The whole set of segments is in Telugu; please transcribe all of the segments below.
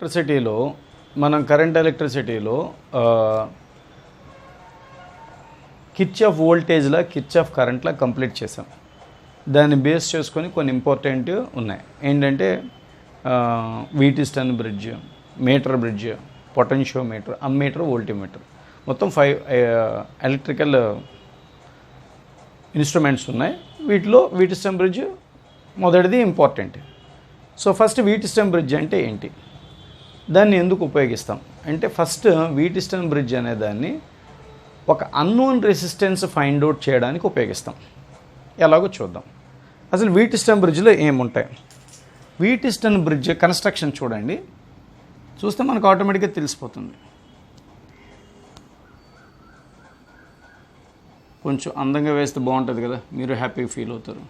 ఎలక్ట్రిసిటీలో మనం కరెంట్ ఎలక్ట్రిసిటీలో కిర్చాఫ్ వోల్టేజ్లా కిర్చాఫ్ కరెంట్లా కంప్లీట్ చేసాం. దాన్ని బేస్ చేసుకొని కొన్ని ఇంపార్టెంట్ ఉన్నాయి. ఏంటంటే Wheatstone bridge, meter bridge, potentiometer, ammeter, voltmeter, మొత్తం 5 ఎలక్ట్రికల్ ఇన్స్ట్రుమెంట్స్ ఉన్నాయి. వీటిలో వీటిస్టన్ బ్రిడ్జ్ మొదటిది important. So first Wheatstone bridge అంటే ఏంటి, దాన్ని ఎందుకు ఉపయోగిస్తాం అంటే, ఫస్ట్ వీటిస్టన్ బ్రిడ్జ్ అనే దాన్ని ఒక అన్నోన్ రెసిస్టెన్స్ ఫైండ్ అవుట్ చేయడానికి ఉపయోగిస్తాం. ఎలాగో చూద్దాం. అసలు వీటిస్టన్ బ్రిడ్జ్లో ఏముంటాయి. వీటిస్టన్ బ్రిడ్జ్ కన్స్ట్రక్షన్ చూడండి, చూస్తే మనకు ఆటోమేటిక్గా తెలిసిపోతుంది. కొంచెం అందంగా వేస్తే బాగుంటుంది కదా, మీరు హ్యాపీగా ఫీల్ అవుతారు.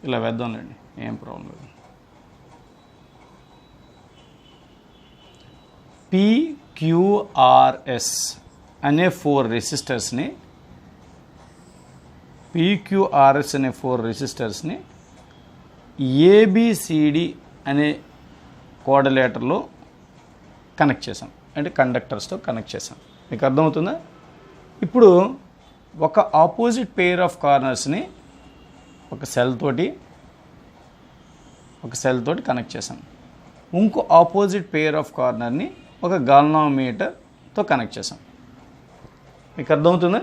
ఇలా వేద్దాంలేండి, ఏం ప్రాబ్లం లేదు. PQRS అనే 4 రెసిస్టర్స్ని ABCD అనే కోఆర్డినేటర్లో కనెక్ట్ చేసాం, అంటే కండక్టర్స్తో కనెక్ట్ చేసాం. మీకు అర్థమవుతుందా? ఇప్పుడు ఒక ఆపోజిట్ పెయిర్ ఆఫ్ కార్నర్స్ని ఒక సెల్ తోటి కనెక్ట్ చేసాం. ఇంకో ఆపోజిట్ పెయిర్ ఆఫ్ కార్నర్ని ఒక గాల్వానోమీటర్తో కనెక్ట్ చేసాం. మీకు అర్థమవుతుందా?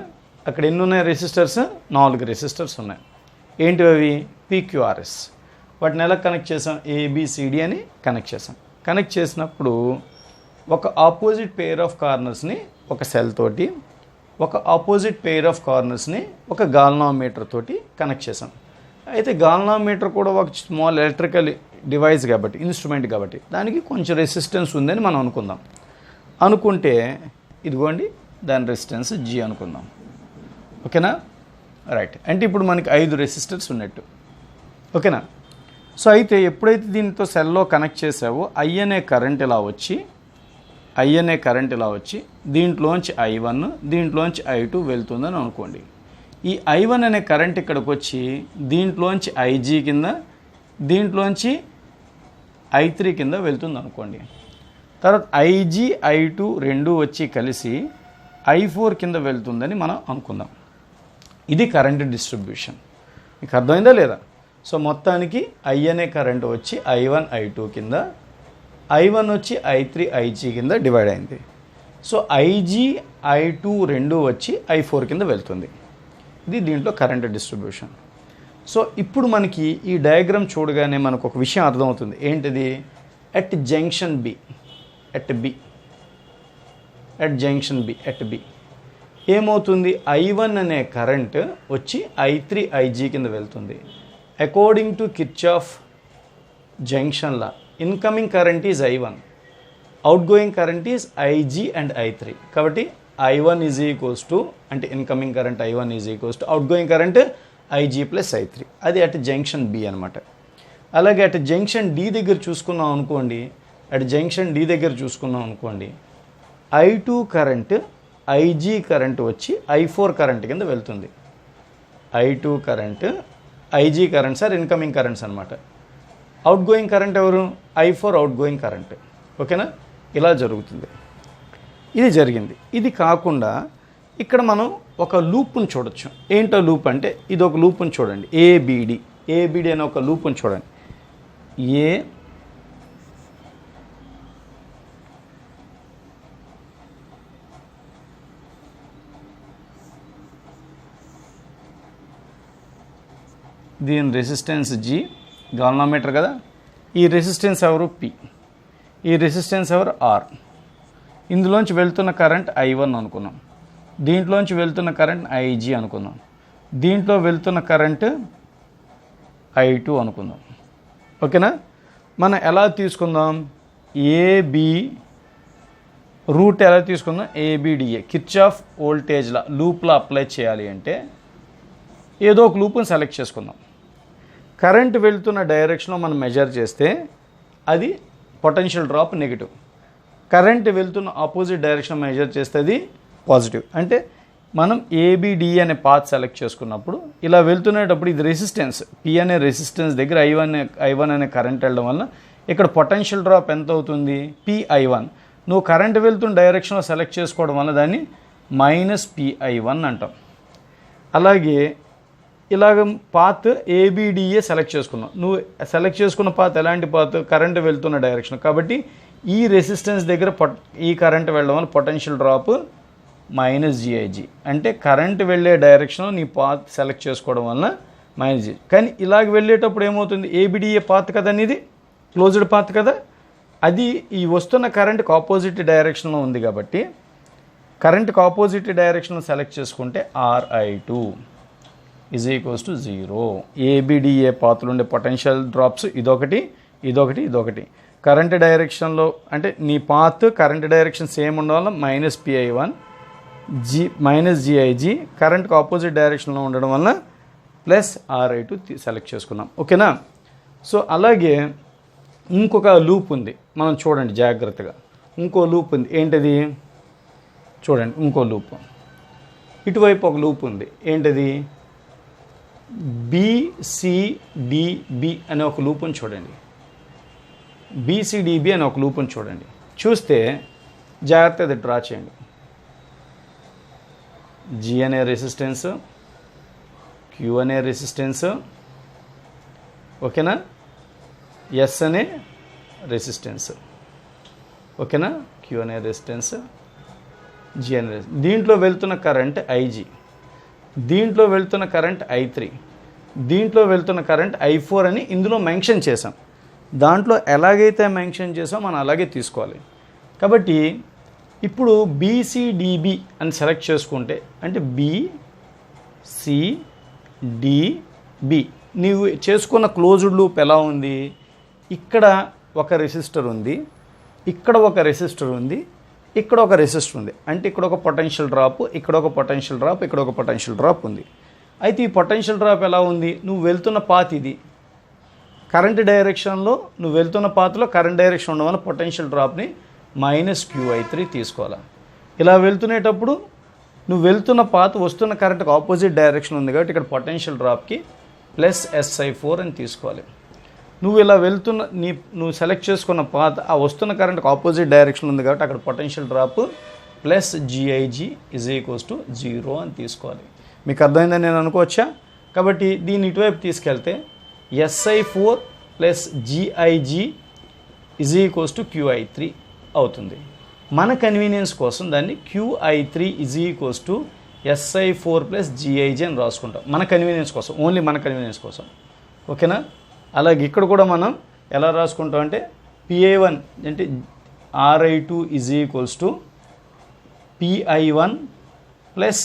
అక్కడ ఎన్ని ఉన్నాయి రెసిస్టర్స్? 4 రెసిస్టర్స్ ఉన్నాయి. ఏంటి అవి? PQRS. వాటిని ఎలా కనెక్ట్ చేసాం? ABCD అని కనెక్ట్ చేసాం. కనెక్ట్ చేసినప్పుడు ఒక ఆపోజిట్ పెయిర్ ఆఫ్ కార్నర్స్ని ఒక సెల్ తోటి, ఒక ఆపోజిట్ పెయిర్ ఆఫ్ కార్నర్స్ని ఒక గాల్వానోమీటర్ తోటి కనెక్ట్ చేసాం. అయితే గాల్వానోమీటర్ కూడా ఒక స్మాల్ ఎలక్ట్రికల్ డివైస్ కాబట్టి, ఇన్స్ట్రుమెంట్ కాబట్టి, దానికి కొంచెం రెసిస్టెన్స్ ఉందని మనం అనుకుంటే ఇదిగోండి దాని రెసిస్టెన్స్ G అనుకుందాం. ఓకేనా? రైట్. అంటే ఇప్పుడు మనకి 5 రెసిస్టర్స్ ఉన్నట్టు. ఓకేనా? సో అయితే ఎప్పుడైతే దీంతో సెల్లో కనెక్ట్ చేసావో I అనే కరెంట్ ఇలా వచ్చి దీంట్లోంచి I1, దీంట్లోంచి I2 వెళ్తుందని అనుకోండి. ఈ I1 అనే కరెంట్ ఇక్కడికి వచ్చి దీంట్లోంచి IG కింద, దీంట్లోంచి I3 కింద వెళ్తుంది అనుకోండి. తర్వాత IG, I2 రెండు వచ్చి కలిసి I4 కింద వెళ్తుందని మనం అనుకుందాం. ఇది కరెంట్ డిస్ట్రిబ్యూషన్. మీకు అర్థమైందా లేదా? సో మొత్తానికి I అనే కరెంట్ వచ్చి I1, I2 కింద, I1 వచ్చి I3, IG కింద డివైడ్ అయింది. సో IG, I2 రెండు వచ్చి I4 కింద వెళ్తుంది. ఇది దీంట్లో కరెంట్ డిస్ట్రిబ్యూషన్. సో ఇప్పుడు మనకి ఈ డయాగ్రామ్ చూడగానే మనకు ఒక విషయం అర్థమవుతుంది. ఏంటిది? ఎట్ జంక్షన్ B ఏమవుతుంది? I1 అనే కరెంట్ వచ్చి I3, IG కింద వెళ్తుంది. According to Kirchhoff junction law, incoming current is I1, out going current is IG and I3. కాబట్టి I1 ఈజ్ ఈక్వల్స్ టు, అంటే incoming current I1 is equals to out going current IG plus I3. అది అట్ జంక్షన్ B అనమాట. అలాగే అట్ జంక్షన్ D దగ్గర చూసుకున్నాం అనుకోండి, I2 కరెంట్ IG కరెంట్ వచ్చి I4 కరెంట్ కింద వెళ్తుంది. I2 current IG currents are incoming currents అనమాట. అవుట్ గోయింగ్ కరెంట్ ఎవరు? I4 out going current. ఓకేనా? ఇలా జరుగుతుంది. ఇది జరిగింది. ఇది కాకుండా ఇక్కడ మనం ఒక లూప్ని చూడొచ్చు. ఏంటో లూప్ అంటే, ఇది ఒక లూప్ని చూడండి. ABD అనే ఒక లూప్ని చూడండి. దీని రెసిస్టెన్స్ G, గాల్వానోమీటర్ కదా. ఈ రెసిస్టెన్స్ ఎవరు? P. ఈ రెసిస్టెన్స్ ఎవరు? R. ఇందులోంచి వెళ్తున్న కరెంట్ I1 అనుకున్నాం, దీంట్లోంచి వెళ్తున్న కరెంట్ IG అనుకుందాం, దీంట్లో వెళ్తున్న కరెంట్ I2 అనుకుందాం. ఓకేనా? మనం ఎలా తీసుకుందాం? AB రూట్ ఎలా తీసుకుందాం? ABDA. కిర్చాఫ్ వోల్టేజ్ల లూప్లో అప్లై చేయాలి అంటే ఏదో ఒక లూప్ని సెలెక్ట్ చేసుకుందాం. కరెంట్ వెళ్తున్న డైరెక్షన్లో మనం మెజర్ చేస్తే అది పొటెన్షియల్ డ్రాప్ నెగిటివ్. కరెంట్ వెళ్తున్న ఆపోజిట్ డైరెక్షన్ మెజర్ చేస్తే అది పాజిటివ్. అంటే మనం ఏబిడి అనే పాత్ సెలెక్ట్ చేసుకున్నప్పుడు ఇలా వెళ్తునేటప్పుడు ఇది రెసిస్టెన్స్ పి అనే రెసిస్టెన్స్ దగ్గర ఐ1 అనే కరెంట్ వెళ్ళడం వల్ల ఇక్కడ పొటెన్షియల్ డ్రాప్ ఎంత అవుతుంది, PI1. నువ్వు కరెంట్ వెళ్తున్న డైరెక్షన్లో సెలెక్ట్ చేసుకోవడం వల్ల దాన్ని -PI1 అంటాం. అలాగే ఇలాగ పాత్ ఏబిడిఏ సెలెక్ట్ చేసుకున్నావు. నువ్వు సెలెక్ట్ చేసుకున్న పాత్ ఎలాంటి పాత్, కరెంట్ వెళ్తున్న డైరెక్షన్ కాబట్టి ఈ రెసిస్టెన్స్ దగ్గర ఈ కరెంట్ వెళ్ళడం వల్ల పొటెన్షియల్ డ్రాప్ -GIG. అంటే కరెంట్ వెళ్ళే డైరెక్షన్లో నీ పాత్ సెలెక్ట్ చేసుకోవడం వల్ల -G. కానీ ఇలాగ వెళ్ళేటప్పుడు ఏమవుతుంది, ఏబిడిఏ పాత్ కదా, ఇది క్లోజ్డ్ పాత్ కదా, అది ఈ వస్తున్న కరెంట్కి ఆపోజిట్ డైరెక్షన్లో ఉంది కాబట్టి కరెంట్కి ఆపోజిట్ డైరెక్షన్లో సెలెక్ట్ చేసుకుంటే RI2 = 0. ఏబిడిఏ పాత్రలు ఉండే పొటెన్షియల్ డ్రాప్స్ ఇదొకటి, ఇదొకటి, ఇదొకటి. కరెంట్ డైరెక్షన్లో అంటే నీ పాత్ కరెంట్ డైరెక్షన్ సేమ్ ఉండడం వల్ల -PI1 -GIG, కరెంట్కి ఆపోజిట్ డైరెక్షన్లో ఉండడం వల్ల +RI2 సెలెక్ట్ చేసుకున్నాం. ఓకేనా. సో అలాగే ఇంకొక లూప్ ఉంది, మనం చూడండి జాగ్రత్తగా. ఇంకో లూప్ ఉంది, ఏంటది చూడండి. ఇంకో లూప్ ఇటువైపు ఒక లూప్ ఉంది, ఏంటది BCDB అనే ఒక లూప్ని చూడండి. BCDB అనే ఒక లూప్ని చూడండి. చూస్తే జాగ్రత్తగా డ్రా చేయండి. G అనే రెసిస్టెన్స్, Q అనే రెసిస్టెన్స్, ఓకేనా, S అనే రెసిస్టెన్స్, ఓకేనా, Q అనే రెసిస్టెన్స్, G అనే రెసిస్టెన్స్. దీంట్లో వెళ్తున్న కరెంట్ IG, దీంట్లో వెళ్తున్న కరెంట్ I3, దీంట్లో వెళ్తున్న కరెంట్ I4 అని ఇందులో మెన్షన్ చేసాం. దాంట్లో ఎలాగైతే మెన్షన్ చేసాం మనం అలాగే తీసుకోవాలి. కాబట్టి ఇప్పుడు BCDB అని సెలెక్ట్ చేసుకుంటే అంటే BCDB నీవు చేసుకున్న క్లోజ్డ్ లూప్ ఎలా ఉంది, ఇక్కడ ఒక రెసిస్టర్ ఉంది, ఇక్కడ ఒక రెసిస్టర్ ఉంది, ఇక్కడ ఒక రెసిస్టర్ ఉంది. అంటే ఇక్కడ ఒక పొటెన్షియల్ డ్రాప్, ఇక్కడ ఒక పొటెన్షియల్ డ్రాప్, ఇక్కడ ఒక పొటెన్షియల్ డ్రాప్ ఉంది. అయితే ఈ పొటెన్షియల్ డ్రాప్ ఎలా ఉంది, నువ్వు వెళ్తున్న పాత్ ఇది, కరెంట్ డైరెక్షన్లో నువ్వు వెళ్తున్న పాత్లో కరెంట్ డైరెక్షన్ ఉండడం వల్ల పొటెన్షియల్ డ్రాప్ని -QI3 తీసుకోవాలి. ఇలా వెళ్తునేటప్పుడు నువ్వు వెళ్తున్న పాత్ వస్తున్న కరెంట్కి ఆపోజిట్ డైరెక్షన్ ఉంది కాబట్టి ఇక్కడ పొటెన్షియల్ డ్రాప్కి +SI4 అని తీసుకోవాలి. నువ్వు ఇలా వెళ్తున్న నువ్వు సెలెక్ట్ చేసుకున్న పాత్ ఆ వస్తున్న కరెంట్కి ఆపోజిట్ డైరెక్షన్ ఉంది కాబట్టి అక్కడ పొటెన్షియల్ డ్రాప్ +GIG = 0 అని తీసుకోవాలి. మీకు అర్థమైందని నేను అనుకోవచ్చా. కాబట్టి దీన్ని ఇటువైపు తీసుకెళ్తే SI4 + GIG = QI3 అవుతుంది. మన కన్వీనియన్స్ కోసం దాన్ని QI3 = SI4 + GIG అని రాసుకుంటాం. మన కన్వీనియన్స్ కోసం, ఓన్లీ మన కన్వీనియన్స్ కోసం, ఓకేనా. అలాగే ఇక్కడ కూడా మనం ఎలా రాసుకుంటాం అంటే PI1 అంటే RI2 = PI1 +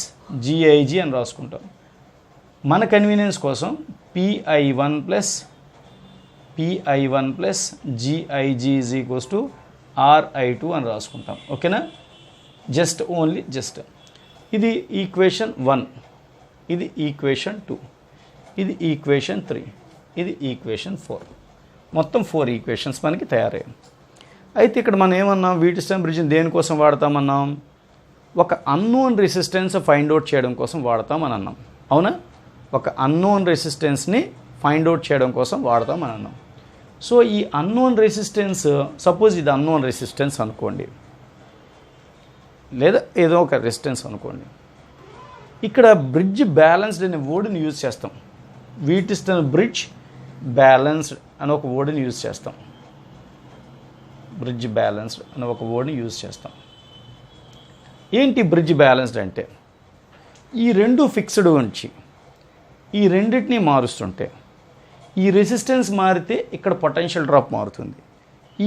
GIG అని రాసుకుంటాం. మన కన్వీనియన్స్ కోసం PI1 + GIG = RI2 అని రాసుకుంటాం. ఓకేనా. ఓన్లీ ఇది ఈక్వేషన్ 1, ఇది ఈక్వేషన్ 2, ఇది ఈక్వేషన్ 3, ఇది ఈక్వేషన్ 4. మొత్తం 4 ఈక్వేషన్స్ మనకి తయారయ్యాయి. అయితే ఇక్కడ మనం ఏమన్నాం, వీట్స్టోన్ బ్రిడ్జ్ని దేనికోసం వాడతామన్నాం, ఒక అన్నోన్ రెసిస్టెన్స్ ఫైండ్ అవుట్ చేయడం కోసం వాడతామని అన్నాం. అవునా, ఒక అన్నోన్ రెసిస్టెన్స్ని ఫైండ్ అవుట్ చేయడం కోసం వాడతామని అన్నాం. సో ఈ అన్నోన్ రెసిస్టెన్స్, సపోజ్ ఇది అన్నోన్ రెసిస్టెన్స్ అనుకోండి, లేదా ఏదో ఒక రెసిస్టెన్స్ అనుకోండి. ఇక్కడ బ్రిడ్జ్ బ్యాలెన్స్డ్ అనే వర్డ్ని యూజ్ చేస్తాం. వీట్స్టోన్ బ్రిడ్జ్ బ్యాలెన్స్డ్ అని ఒక వర్డ్ని యూజ్ చేస్తాం. బ్రిడ్జ్ బ్యాలెన్స్డ్ అని ఒక వర్డ్ని యూజ్ చేస్తాం. ఏంటి బ్రిడ్జ్ బ్యాలెన్స్డ్ అంటే, ఈ రెండు ఫిక్స్డ్ ఉంచి ఈ రెండింటిని మారుస్తుంటే ఈ రెసిస్టెన్స్ మారితే ఇక్కడ పొటెన్షియల్ డ్రాప్ మారుతుంది,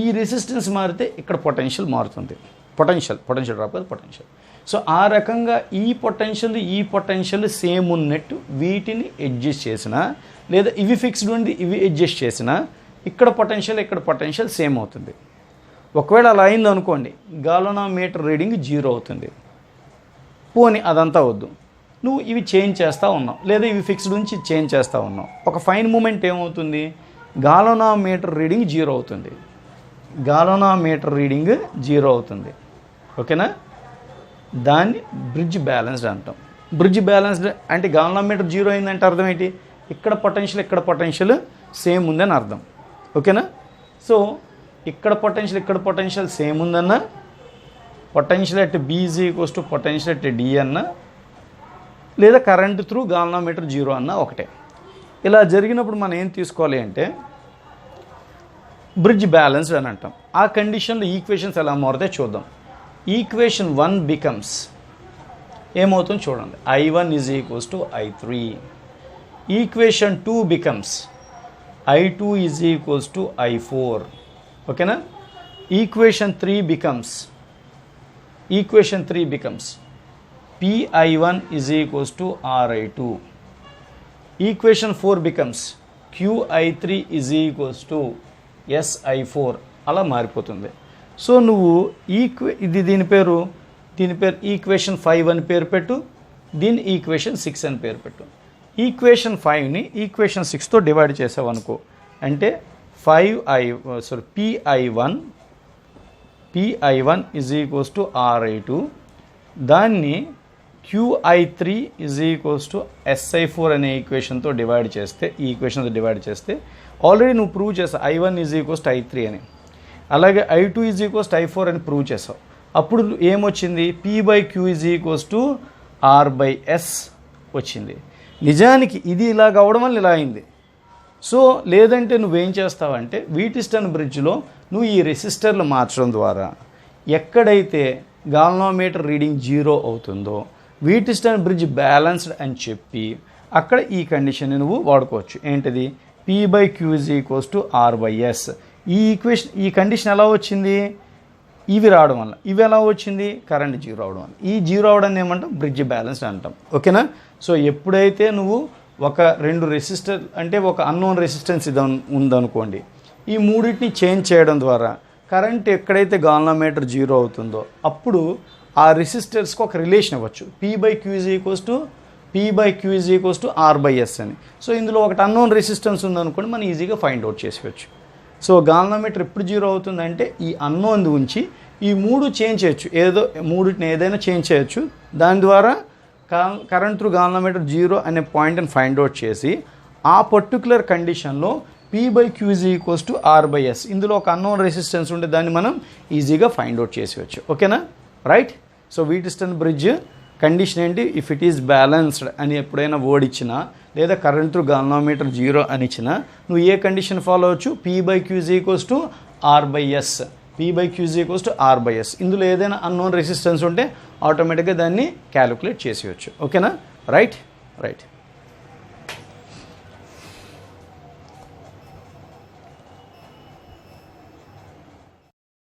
ఈ రెసిస్టెన్స్ మారితే ఇక్కడ పొటెన్షియల్ మారుతుంది. పొటెన్షియల్ డ్రాప్ అది పొటెన్షియల్. సో ఆ రకంగా ఈ పొటెన్షియల్ సేమ్ ఉన్నట్టు వీటిని అడ్జస్ట్ చేసినా, లేదా ఇవి ఫిక్స్డ్ ఉండి ఇవి అడ్జస్ట్ చేసినా ఇక్కడ పొటెన్షియల్ సేమ్ అవుతుంది. ఒకవేళ అలా అయింది అనుకోండి, గాల్వనోమీటర్ రీడింగ్ 0 అవుతుంది. పోనీ అదంతా వద్దు, నువ్వు ఇవి చేంజ్ చేస్తూ ఉన్నావు, లేదా ఇవి ఫిక్స్డ్ ఉంచి చేంజ్ చేస్తూ ఉన్నావు. ఒక ఫైన్ మూమెంట్ ఏమవుతుంది, గాల్వనోమీటర్ రీడింగ్ 0 అవుతుంది. గాల్వనోమీటర్ రీడింగ్ 0 అవుతుంది. ఓకేనా, దాన్ని బ్రిడ్జ్ బ్యాలెన్స్డ్ అంటాం. బ్రిడ్జ్ బ్యాలెన్స్డ్ అంటే గాల్వనోమీటర్ 0 అయిందంటే అర్థం ఏంటి, ఇక్కడ పొటెన్షియల్ సేమ్ ఉందని అర్థం. ఓకేనా, సో ఇక్కడ పొటెన్షియల్ సేమ్ ఉందన్న, potential at B is equals to potential at D అన్న, లేదా కరెంట్ త్రూ గాల్వనోమీటర్ 0 అన్న ఒకటే. ఇలా జరిగినప్పుడు మనం ఏం తీసుకోవాలి అంటే బ్రిడ్జ్ బ్యాలెన్స్డ్ అని అంటాం. ఆ కండిషన్లో ఈక్వేషన్స్ ఎలా మారుతాయి చూద్దాం. ఈక్వేషన్ 1 బికమ్స్ ఏమవుతుంది చూడండి, I1 is equals to I3. Equation 2 becomes I2 is equals to I4. ఓకేనా, equation 3 becomes Pi1 is equals to Ri2. Equation 4 becomes Qi3 is equals to Si4. అలా మారిపోతుంది. సో నువ్వు దీని పేరు ఈక్వేషన్ 5 అని పేరు పెట్టు, దీని ఈక్వేషన్ 6 అని పేరు పెట్టు. ఈక్వేషన్ 5ని ఈక్వేషన్ 6తో డివైడ్ చేసావు అనుకో, అంటే Pi1 is equals to Ri2, దాన్ని Qi3 is equals to Si4 అనే ఈక్వేషన్తో డివైడ్ చేస్తే ఆల్రెడీ నువ్వు ప్రూవ్ చేసావు I1 is equals to I3 అని, అలాగే I2 is equals to I4 అని ప్రూవ్ చేసావు. అప్పుడు ఏమొచ్చింది, P/Q is equals to R/S వచ్చింది. నిజానికి ఇది ఇలాగ అవడం వల్ల ఇలా అయింది. సో లేదంటే నువ్వేం చేస్తావంటే వీటిస్టన్ బ్రిడ్జ్లో నువ్వు ఈ రెసిస్టర్లు మార్చడం ద్వారా ఎక్కడైతే గాల్వనోమీటర్ రీడింగ్ 0 అవుతుందో వీటిస్టన్ బ్రిడ్జ్ బ్యాలెన్స్డ్ అని చెప్పి అక్కడ ఈ కండిషన్ని నువ్వు వాడుకోవచ్చు. ఏంటిది, P/Q is equals to R/S. ఈ కండిషన్ ఎలా వచ్చింది, ఇవి రావడం వల్ల. ఇవి ఎలా వచ్చింది, కరెంట్ 0 అవడం వల్ల. ఈ 0 అవడాన్ని ఏమంటాం, బ్రిడ్జ్ బ్యాలెన్స్డ్ అంటాం. ఓకేనా, సో ఎప్పుడైతే నువ్వు ఒక 2 రెసిస్టర్ అంటే ఒక అన్నోన్ రెసిస్టెన్స్ ఇది ఉందనుకోండి, ఈ మూడింటిని చేంజ్ చేయడం ద్వారా కరెంట్ ఎక్కడైతే గాల్వనోమీటర్ 0 అవుతుందో అప్పుడు ఆ రెసిస్టర్స్కి ఒక రిలేషన్ ఇవ్వచ్చు, P/Q is equals to R/S అని. సో ఇందులో ఒకటి అన్నోన్ రెసిస్టెన్స్ ఉందనుకోండి, మనం ఈజీగా ఫైండ్ అవుట్ చేసుకోవచ్చు. సో గాల్వనోమీటర్ ఎప్పుడు 0 అవుతుందంటే ఈ అన్నోన్ ఉంచి ఈ 3 చేంజ్ చేయొచ్చు, మూడింటిని ఏదైనా చేంజ్ చేయొచ్చు. దాని ద్వారా కరెంట్ త్రూ గాల్వనోమీటర్ 0 అనే పాయింట్ని ఫైండ్ అవుట్ చేసి ఆ పర్టికులర్ కండిషన్లో P/Q is equals to R/S, ఇందులో ఒక అన్నోన్ రెసిస్టెన్స్ ఉంటే దాన్ని మనం ఈజీగా ఫైండ్ అవుట్ చేసేవచ్చు. ఓకేనా, right. So Wheatstone bridge condition ఏంటి, ఇఫ్ ఇట్ ఈస్ బ్యాలెన్స్డ్ అని ఎప్పుడైనా వర్డ్ ఇచ్చినా లేదా కరెంట్ త్రూ గాల్వనోమీటర్ 0 అని ఇచ్చినా నువ్వు ఏ కండిషన్ ఫాలో అవ్వచ్చు, P/Q is equals to R/S. ఇందులో ఏదైనా అన్నోన్ రెసిస్టెన్స్ ఉంటే ఆటోమేటిక్గా దాన్ని క్యాలిక్యులేట్ చేసేయచ్చు. ఓకేనా, రైట్.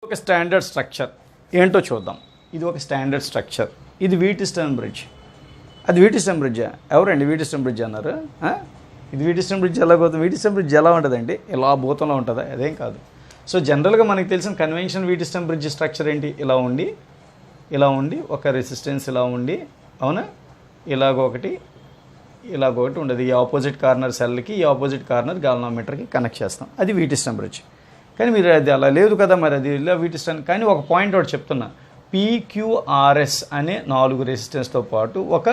ఒక స్టాండర్డ్ స్ట్రక్చర్ ఏంటో చూద్దాం. ఇది ఒక స్టాండర్డ్ స్ట్రక్చర్, ఇది వీటిస్టన్ బ్రిడ్జ్. అది వీటిస్టన్ బ్రిడ్జా, ఎవరండి వీటిస్టన్ బ్రిడ్జ్ అన్నారు? ఇది వీటిస్టన్ బ్రిడ్జ్ ఎలాగవుతుంది, వీటిస్టన్ బ్రిడ్జ్ ఎలా ఉంటుందండి, ఇలా భూతంలో ఉంటుందా? అదేం కాదు. సో జనరల్గా మనకి తెలిసిన కన్వెన్షన్ వీటిస్టన్ బ్రిడ్జ్ స్ట్రక్చర్ ఏంటి, ఇలా ఉండి ఒక రెసిస్టెన్స్ ఇలా ఉండి, అవునా, ఇలాగొకటి ఉండదు. ఈ ఆపోజిట్ కార్నర్ సెల్కి ఈ ఆపోజిట్ కార్నర్ గాల్వనోమీటర్కి కనెక్ట్ చేస్తాం, అది వీటిస్టన్ బ్రిడ్జ్. కానీ మీరు అది అలా లేదు కదా, మరి అది ఇలా వీటిస్టన్. కానీ ఒక పాయింట్ ఒకటి చెప్తున్నా, PQRS అనే 4 రెసిస్టెన్స్తో పాటు ఒక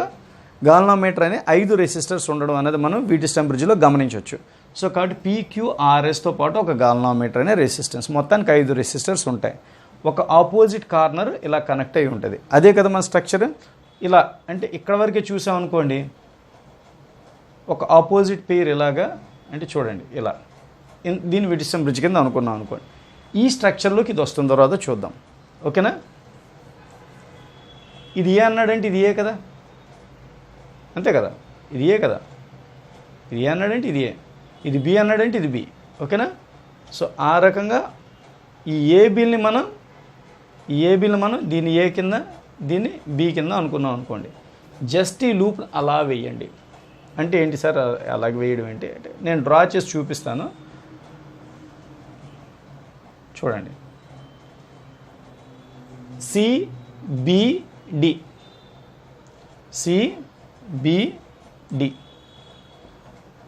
గాల్వనోమీటర్ అనే 5 రెసిస్టర్స్ ఉండడం అనేది మనం వీటిస్టన్ బ్రిడ్జ్లో గమనించవచ్చు. సో కాబట్టి PQRSతో పాటు ఒక గాల్వనోమీటర్ అనే రెసిస్టెన్స్, మొత్తానికి 5 రెసిస్టర్స్ ఉంటాయి. ఒక ఆపోజిట్ కార్నర్ ఇలా కనెక్ట్ అయి ఉంటుంది. అదే కదా మన స్ట్రక్చర్. ఇలా అంటే ఇక్కడ వరకే చూసామనుకోండి, ఒక ఆపోజిట్ పెయిర్ ఇలాగా అంటే చూడండి ఇలా, దీన్ని వీటిస్టన్ బ్రిడ్జ్ కింద అనుకున్నాం అనుకోండి. ఈ స్ట్రక్చర్లోకి ఇది వస్తుందో రాదో చూద్దాం. ఓకేనా, ఇది ఏ అన్నాడంటే ఇది ఏ కదా, అంతే కదా, ఇది ఏ కదా, ఇది ఏ అన్నాడంటే ఇది ఏ, ఇది బి అన్నాడంటే ఇది బి. ఓకేనా, సో ఆ రకంగా ఈ ఏబీని మనం దీన్ని ఏ కింద దీన్ని బి కింద అనుకున్నాం అనుకోండి. జస్ట్ ఈ లూప్ అలా వేయండి. అంటే ఏంటి సార్ అలాగే వేయడం ఏంటి అంటే నేను డ్రా చేసి చూపిస్తాను చూడండి. CBD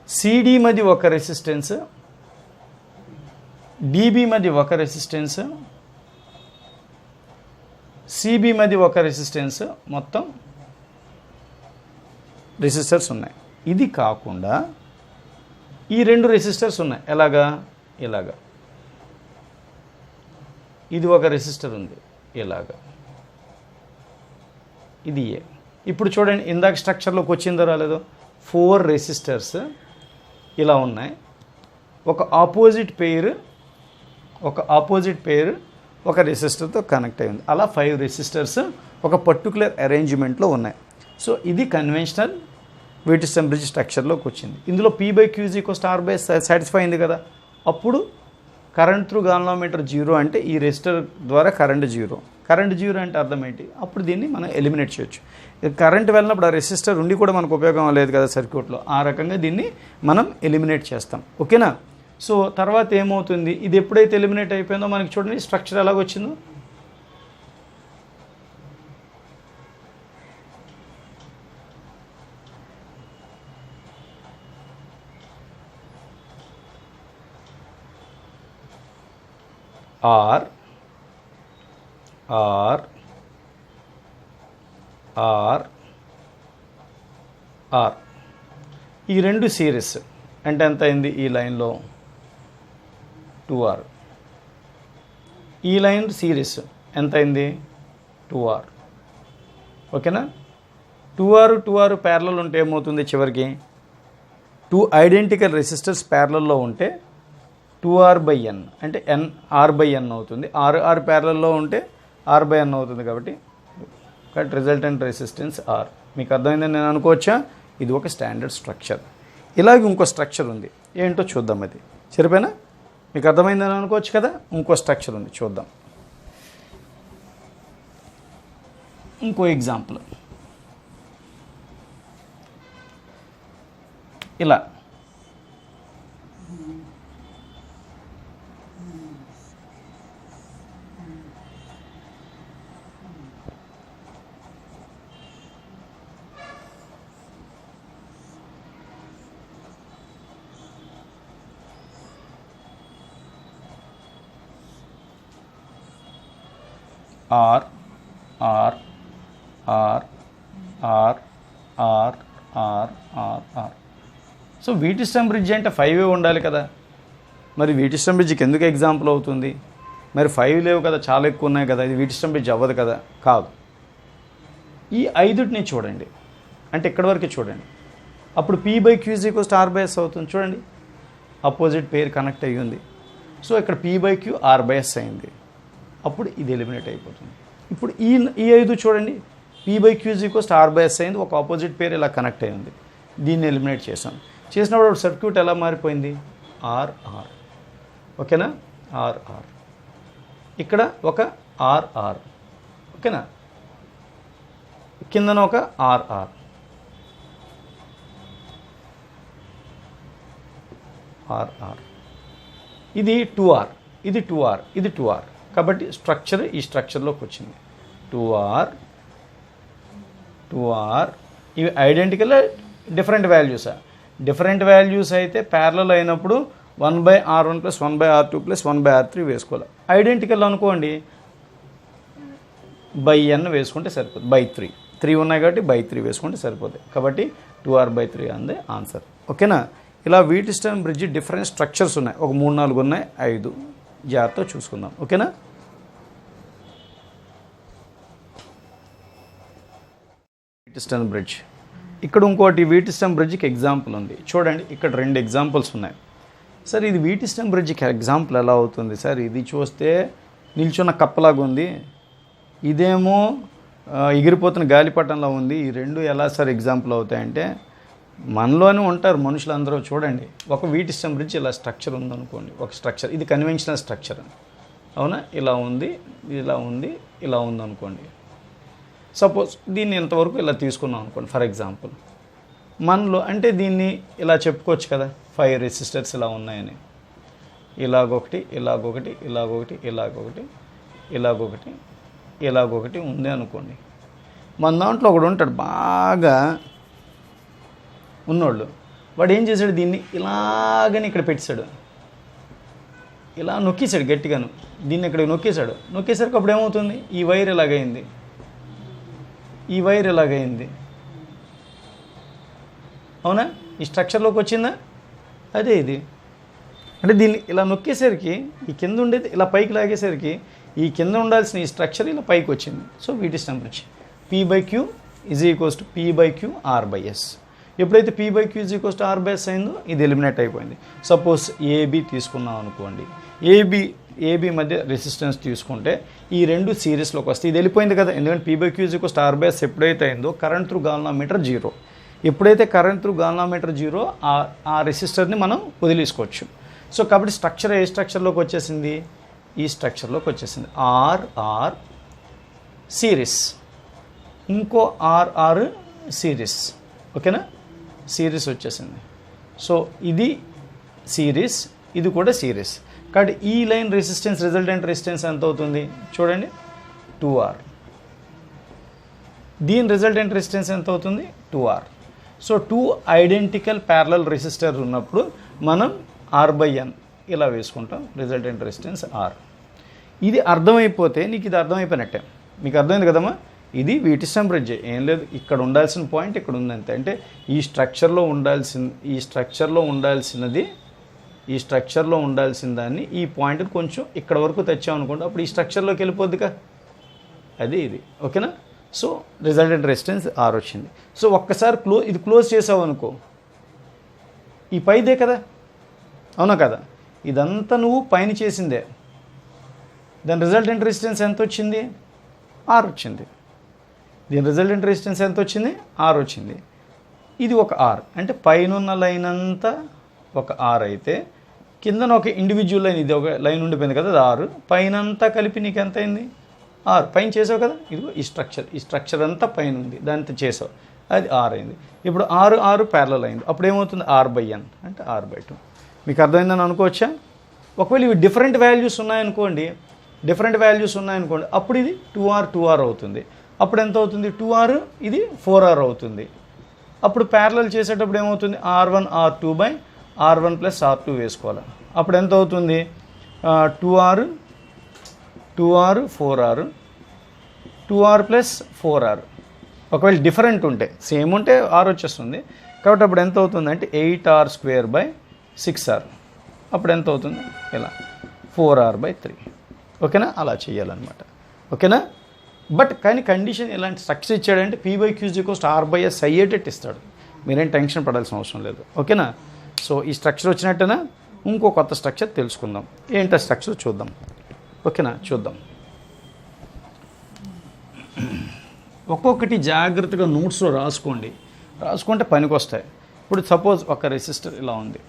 CD మధ్య ఒక రెసిస్టెన్స్, డిబి మధ్య ఒక రెసిస్టెన్స్, సిబి మధ్య ఒక రెసిస్టెన్స్, మొత్తం రెసిస్టర్స్ ఉన్నాయి. ఇది కాకుండా ఈ 2 రెసిస్టర్స్ ఉన్నాయి. ఎలాగా? ఇలాగా. ఇది ఒక రెసిస్టర్ ఉంది ఇలాగా. ఇది ఏ. ఇప్పుడు చూడండి ఇందాక స్ట్రక్చర్లోకి వచ్చిందో రాలేదో, 4 రెసిస్టర్స్ ఇలా ఉన్నాయి. ఒక ఆపోజిట్ పెయిర్ ఒక రెసిస్టర్తో కనెక్ట్ అయింది. అలా 5 రెసిస్టర్స్ ఒక పర్టికులర్ అరేంజ్మెంట్లో ఉన్నాయి. సో ఇది కన్వెన్షనల్ వీటిస్టన్ బ్రిడ్జ్ స్ట్రక్చర్లోకి వచ్చింది. ఇందులో P/Q = R/S సాటిస్ఫై అయింది కదా. అప్పుడు కరెంట్ త్రూ గాల్వానోమీటర్ 0 అంటే ఈ రెసిస్టర్ ద్వారా కరెంట్ 0. కరెంట్ 0 అంటే అర్థం ఏంటి? అప్పుడు దీన్ని మనం ఎలిమినేట్ చేయొచ్చు. కరెంట్ వెళ్ళినప్పుడు ఆ రెసిస్టర్ ఉండి కూడా మనకు ఉపయోగం లేదు కదా సర్క్యూట్లో. ఆ రకంగా దీన్ని మనం ఎలిమినేట్ చేస్తాం. ఓకేనా? సో తర్వాత ఏమవుతుంది? ఇది ఎప్పుడైతే ఎలిమినేట్ అయిపోయిందో మనకి చూడండి స్ట్రక్చర్ ఎలాగొచ్చిందో. ఆర్ ఆర్ ఆర్ ఆర్ ఈ 2 సిరీస్ అంటే ఎంత అయింది? ఈ లైన్లో 2R. ఈ లైన్ సిరీస్ ఎంత అయింది? 2R. ఓకేనా? 2R ప్యారలల్ ఉంటే ఏమవుతుంది? చివరికి 2 ఐడెంటికల్ రెసిస్టర్స్ ప్యారలల్లో ఉంటే 2R/N అంటే R/N అవుతుంది. R ప్యారలల్లో ఉంటే R/N అవుతుంది. కాబట్టి రిజల్టెంట్ రెసిస్టెన్స్ R. మీకు అర్థమైందని నేను అనుకోవచ్చా? ఇది ఒక స్టాండర్డ్ స్ట్రక్చర్. ఇలాగే ఇంకో స్ట్రక్చర్ ఉంది. ఏంటో చూద్దాం. అది సరిపోయినా? మీకు అర్థమైందని అనుకోవచ్చు కదా. ఇంకో స్ట్రక్చర్ ఉంది, చూద్దాం. ఇంకో ఎగ్జాంపుల్ ఇలా. R R R R R R R R. So Wheatstone bridge అంటే 5 ఉండాలి కదా. మరి వీటిస్టన్ బ్రిడ్జ్కి ఎందుకు ఎగ్జాంపుల్ అవుతుంది? మరి 5 లేవు కదా, చాలా ఎక్కువ ఉన్నాయి కదా. ఇది వీటిస్టన్ బ్రిడ్జ్ అవ్వదు కదా. కాదు. ఈ 5ని చూడండి, అంటే ఇక్కడి వరకే చూడండి. అప్పుడు P/Q = R/S అవుతుంది. చూడండి అపోజిట్ పెయిర్ కనెక్ట్ అయ్యి ఉంది. సో ఇక్కడ P/Q R/S అయింది. అప్పుడు ఇది ఎలిమినేట్ అయిపోతుంది. ఇప్పుడు ఈ 5 చూడండి, P/Q = R/S అయింది. ఒక ఆపోజిట్ పేరు ఇలా కనెక్ట్ అయ్యింది. దీన్ని ఎలిమినేట్ చేసాం. చేసినప్పుడు సర్క్యూట్ ఎలా మారిపోయింది? RR. ఓకేనా? RR. ఇక్కడ ఒక RR. ఓకేనా? కిందన ఒక RR. RR. ఇది 2R. ఇది 2R. ఇది 2R. కాబట్టి స్ట్రక్చర్ ఈ స్ట్రక్చర్లోకి వచ్చింది. 2R ఇవి ఐడెంటికల్ డిఫరెంట్ వాల్యూసా? డిఫరెంట్ వాల్యూస్ అయితే ప్యారలల్ అయినప్పుడు 1/R1 + 1/R2 + 1/R3 వేసుకోవాలి. ఐడెంటికల్ అనుకోండి N వేసుకుంటే సరిపోతుంది. 3 ఉన్నాయి కాబట్టి 3 వేసుకుంటే సరిపోతుంది. కాబట్టి 2R/3 అందే ఆన్సర్. ఓకేనా? ఇలా వీటిస్టన్ బ్రిడ్జ్ డిఫరెంట్ స్ట్రక్చర్స్ ఉన్నాయి. ఒక 3-4 ఉన్నాయి, 5 జాగ్రత్తగా చూసుకుందాం. ఓకేనా? వీటిస్టన్ బ్రిడ్జ్. ఇక్కడ ఇంకోటి వీటిస్టన్ బ్రిడ్జ్కి ఎగ్జాంపుల్ ఉంది. చూడండి ఇక్కడ 2 ఎగ్జాంపుల్స్ ఉన్నాయి. సార్ ఇది వీటిస్టన్ బ్రిడ్జ్కి ఎగ్జాంపుల్ ఎలా అవుతుంది సార్? ఇది చూస్తే నిల్చున్న కప్పలాగా ఉంది, ఇదేమో ఎగిరిపోతున్న గాలిపటంలో ఉంది. ఈ 2 ఎలా సార్ ఎగ్జాంపుల్ అవుతాయంటే, మనలోనే ఉంటారు మనుషులందరూ. చూడండి ఒక వీటిస్టన్ బ్రిడ్జ్ ఇలా స్ట్రక్చర్ ఉందనుకోండి, ఒక స్ట్రక్చర్. ఇది కన్వెన్షనల్ స్ట్రక్చర్ అవునా? ఇలా ఉంది, ఇలా ఉంది, ఇలా ఉందనుకోండి. సపోజ్ దీన్ని ఇంతవరకు ఇలా తీసుకున్నాం అనుకోండి ఫర్ ఎగ్జాంపుల్. మనలో అంటే దీన్ని ఇలా చెప్పుకోవచ్చు కదా, 5 రెసిస్టర్స్ ఇలా ఉన్నాయని. ఇలాగొకటి, ఇలాగొకటి, ఇలాగొకటి, ఇలాగొకటి, ఇలాగొకటి, ఇలాగొకటి ఉంది అనుకోండి. మన దాంట్లో ఒకడు ఉంటాడు బాగా ఉన్నోళ్ళు. వాడు ఏం చేశాడు? దీన్ని ఇలాగని ఇక్కడ పెట్టాడు. ఇలా నొక్కేశాడు గట్టిగాను, దీన్ని ఇక్కడ నొక్కేసరికి అప్పుడు ఏమవుతుంది, ఈ వైర్ ఇలాగైంది, ఈ వైర్ ఇలాగైంది, అవునా, ఈ స్ట్రక్చర్లోకి వచ్చిందా, అదే ఇది. అంటే దీన్ని ఇలా నొక్కేసరికి ఈ కింద ఉండేది ఇలా పైకి లాగేసరికి ఈ కింద ఉండాల్సిన ఈ స్ట్రక్చర్ ఇలా పైకి వచ్చింది. So Wheatstone temperature P/Q = P/Q R/S. ఎప్పుడైతే P/Q = R/S అయిందో ఇది ఎలిమినేట్ అయిపోయింది. సపోజ్ AB తీసుకున్నాం అనుకోండి, AB మధ్య రెసిస్టెన్స్ తీసుకుంటే ఈ రెండు సిరీస్లోకి వస్తాయి. ఇది వెళ్ళిపోయింది కదా, ఎందుకంటే P/Q = R/S ఎప్పుడైతే అయిందో కరెంట్ త్రూ గాల్వామీటర్ 0. ఎప్పుడైతే కరెంట్ త్రూ గాల్వామీటర్ 0 ఆ రెసిస్టర్ని మనం వదిలేసుకోవచ్చు. సో కాబట్టి స్ట్రక్చర్ ఏ స్ట్రక్చర్లోకి వచ్చేసింది, ఈ స్ట్రక్చర్లోకి వచ్చేసింది. R సిరీస్, ఇంకో R సిరీస్, ఓకేనా, సిరీస్ వచ్చేసింది. సో ఇది సిరీస్, ఇది కూడా సిరీస్. కాబట్టి ఈ లైన్ రెసిస్టెన్స్ రిజల్టెంట్ రెసిస్టెన్స్ ఎంత అవుతుంది చూడండి, 2R. దీని రిజల్టెంట్ రెసిస్టెన్స్ ఎంత అవుతుంది, 2R. So 2 identical parallel resistor ఉన్నప్పుడు మనం R/N ఇలా వేసుకుంటాం, రిజల్టెంట్ రెసిస్టెన్స్ R. ఇది అర్థమైపోతే నీకు ఇది అర్థమైపోయినట్టే, మీకు అర్థమైంది కదమ్మా. ఇది వీటిస్టమ్ బ్రిడ్జ్, ఏం లేదు, ఇక్కడ ఉండాల్సిన పాయింట్ ఇక్కడ ఉందంతే. అంటే ఈ స్ట్రక్చర్లో ఉండాల్సిన దాన్ని ఈ పాయింట్ని కొంచెం ఇక్కడ వరకు తెచ్చామనుకోండి, అప్పుడు ఈ స్ట్రక్చర్లోకి వెళ్ళిపోద్దిగా, అది ఇది, ఓకేనా. సో రిజల్టెంట్ రెసిస్టెన్స్ R వచ్చింది. సో ఒక్కసారి ఇది క్లోజ్ చేసావు అనుకో, ఈ పైదే కదా, అవునా కదా, ఇదంతా నువ్వు పైన చేసిందే, దాని రిజల్టెంట్ రెసిస్టెన్స్ ఎంత వచ్చింది, R వచ్చింది. దీని రిజల్టెంట్ రెసిస్టెన్స్ ఎంత వచ్చింది, R వచ్చింది. ఇది ఒక R, అంటే పైన లైన్ అంతా ఒక R అయితే కిందన ఒక ఇండివిజువల్ లైన్, ఇది ఒక లైన్ ఉండిపోయింది కదా, అది R. పైన అంతా కలిపి నీకు ఎంత అయింది, R. పైన చేసావు కదా, ఇదిగో ఈ స్ట్రక్చర్ అంతా పైన ఉంది, దాంతో చేసావు, అది R అయింది. ఇప్పుడు R ప్యారలల్ అయింది, అప్పుడు ఏమవుతుంది, R/N అంటే R/2. మీకు అర్థమైందని అనుకోవచ్చా. ఒకవేళ ఇవి డిఫరెంట్ వాల్యూస్ ఉన్నాయనుకోండి, అప్పుడు ఇది 2R అవుతుంది. అప్పుడు ఎంత అవుతుంది, 2R, ఇది 4R అవుతుంది. అప్పుడు ప్యారలల్ చేసేటప్పుడు ఏమవుతుంది, R1 R2/R1 + R2 వేసుకోవాలి. అప్పుడు ఎంత అవుతుంది, 2R 4R, 2R + 4R. ఒకవేళ డిఫరెంట్ ఉంటే, సేమ్ ఉంటే R వచ్చేస్తుంది. కాబట్టి అప్పుడు ఎంత అవుతుంది అంటే 8R²/6R. అప్పుడు ఎంత అవుతుంది, ఇలా 4R/3. ఓకేనా, అలా చేయాలన్నమాట, ఓకేనా. బట్ కానీ కండిషన్ ఇలాంటి స్ట్రక్చర్ ఇచ్చాడంటే P/Q = R/S అయ్యేటట్టు ఇస్తాడు, మీరేం టెన్షన్ పడాల్సిన అవసరం లేదు, ఓకేనా. సో ఈ స్ట్రక్చర్ వచ్చినట్టేనా, ఇంకో కొత్త స్ట్రక్చర్ తెలుసుకుందాం. ఏంటో స్ట్రక్చర్ చూద్దాం, ఓకేనా, చూద్దాం. ఒక్కొక్కటి జాగ్రత్తగా నోట్స్లో రాసుకుంటే పనికి వస్తాయి. ఇప్పుడు సపోజ్ ఒక రెసిస్టర్ ఇలా ఉంది,